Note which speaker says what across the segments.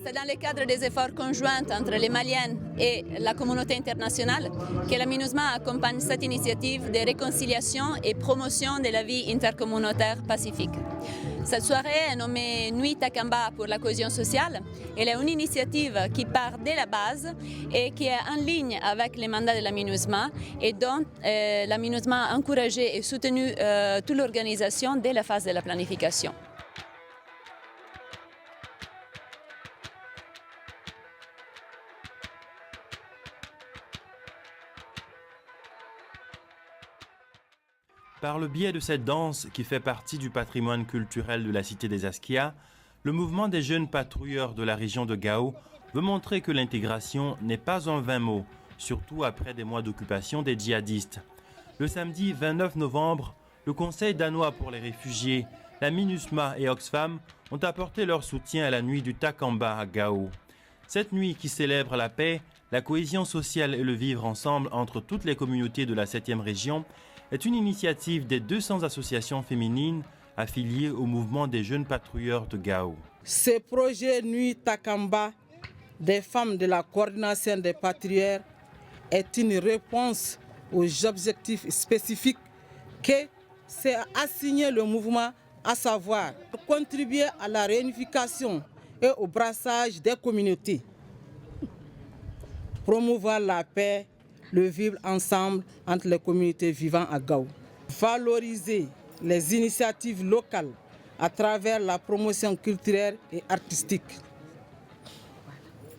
Speaker 1: C'est dans le cadre des efforts conjoints entre les Maliens et la communauté internationale que la MINUSMA accompagne cette initiative de réconciliation et promotion de la vie intercommunautaire pacifique. Cette soirée est nommée Nuit Takamba pour la cohésion sociale. Elle est une initiative qui part de la base et qui est en ligne avec les mandats de la MINUSMA et dont la MINUSMA a encouragé et soutenu toute l'organisation dès la phase de la planification.
Speaker 2: Par le biais de cette danse qui fait partie du patrimoine culturel de la cité des Askia, le mouvement des jeunes patrouilleurs de la région de Gao veut montrer que l'intégration n'est pas un vain mot, surtout après des mois d'occupation des djihadistes. Le samedi 29 novembre, le Conseil danois pour les réfugiés, la MINUSMA et Oxfam ont apporté leur soutien à la nuit du Takamba à Gao. Cette nuit qui célèbre la paix, la cohésion sociale et le vivre ensemble entre toutes les communautés de la 7e région est une initiative des 200 associations féminines affiliées au mouvement des jeunes patrouilleurs de Gao.
Speaker 3: Ce projet Nuit Takamba des femmes de la coordination des patrouilleurs est une réponse aux objectifs spécifiques que s'est assigné le mouvement, à savoir contribuer à la réunification et au brassage des communautés, promouvoir la paix, le vivre ensemble entre les communautés vivant à Gao. Valoriser les initiatives locales à travers la promotion culturelle et artistique.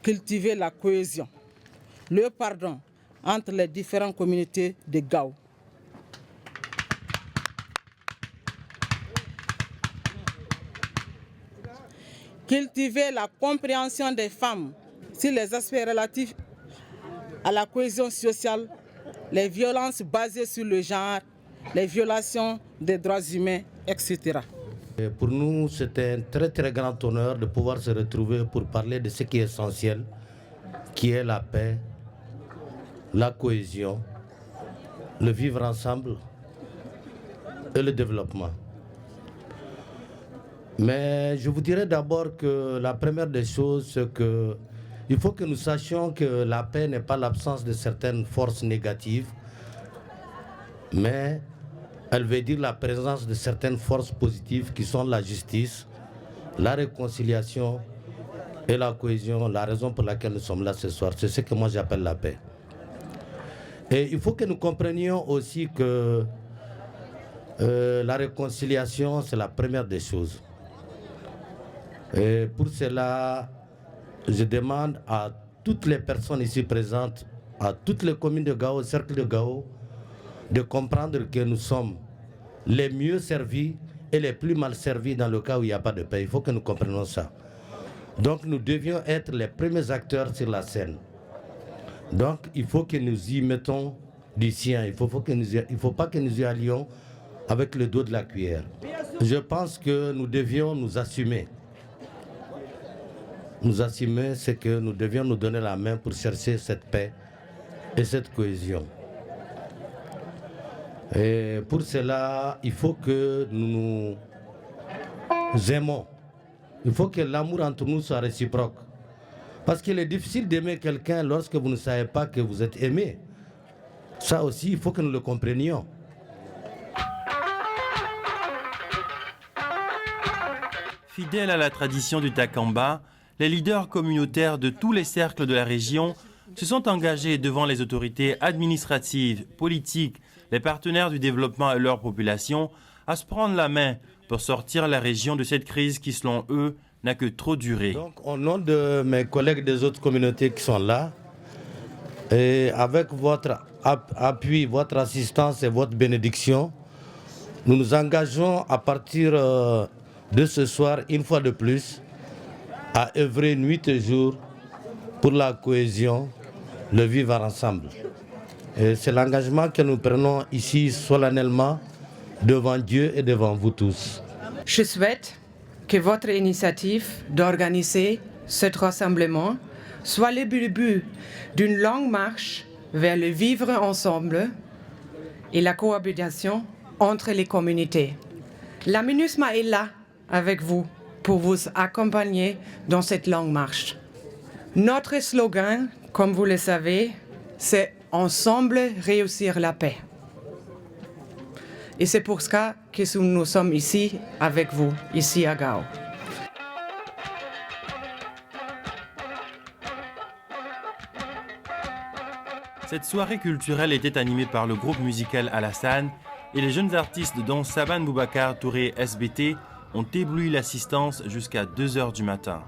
Speaker 3: Cultiver la cohésion, le pardon entre les différentes communautés de Gao. Cultiver la compréhension des femmes sur les aspects relatifs à la cohésion sociale, les violences basées sur le genre, les violations des droits humains, etc.
Speaker 4: Et pour nous, c'est un très très grand honneur de pouvoir se retrouver pour parler de ce qui est essentiel, qui est la paix, la cohésion, le vivre ensemble et le développement. Mais je vous dirais d'abord que la première des choses, c'est que il faut que nous sachions que la paix n'est pas l'absence de certaines forces négatives, mais elle veut dire la présence de certaines forces positives qui sont la justice, la réconciliation et la cohésion, la raison pour laquelle nous sommes là ce soir. C'est ce que moi j'appelle la paix. Et il faut que nous comprenions aussi que la réconciliation, c'est la première des choses. Et pour cela, je demande à toutes les personnes ici présentes, à toutes les communes de Gao, cercle de Gao, de comprendre que nous sommes les mieux servis et les plus mal servis dans le cas où il n'y a pas de paix. Il faut que nous comprenions ça. Donc nous devions être les premiers acteurs sur la scène. Donc il faut que nous y mettons du sien. Il ne faut pas que nous y allions avec le dos de la cuillère. Je pense que nous devions nous assumer. Nous assumer, c'est que nous devions nous donner la main pour chercher cette paix et cette cohésion. Et pour cela, il faut que nous nous aimons. Il faut que l'amour entre nous soit réciproque. Parce qu'il est difficile d'aimer quelqu'un lorsque vous ne savez pas que vous êtes aimé. Ça aussi, il faut que nous le comprenions.
Speaker 2: Fidèles à la tradition du Takamba, les leaders communautaires de tous les cercles de la région se sont engagés devant les autorités administratives, politiques, les partenaires du développement et leur population à se prendre la main pour sortir la région de cette crise qui, selon eux, n'a que trop duré.
Speaker 4: Donc, au nom de mes collègues des autres communautés qui sont là, et avec votre appui, votre assistance et votre bénédiction, nous nous engageons à partir de ce soir, une fois de plus, à œuvrer nuit et jour pour la cohésion, le vivre ensemble. Et c'est l'engagement que nous prenons ici solennellement devant Dieu et devant vous tous.
Speaker 5: Je souhaite que votre initiative d'organiser ce rassemblement soit le début d'une longue marche vers le vivre ensemble et la cohabitation entre les communautés. La MINUSMA est là avec vous pour vous accompagner dans cette longue marche. Notre slogan, comme vous le savez, c'est « Ensemble réussir la paix ». Et c'est pour ça que nous sommes ici avec vous, ici à Gao.
Speaker 2: Cette soirée culturelle était animée par le groupe musical Alassane et les jeunes artistes dont Saban Boubacar Touré SBT ont ébloui l'assistance jusqu'à 2 h du matin.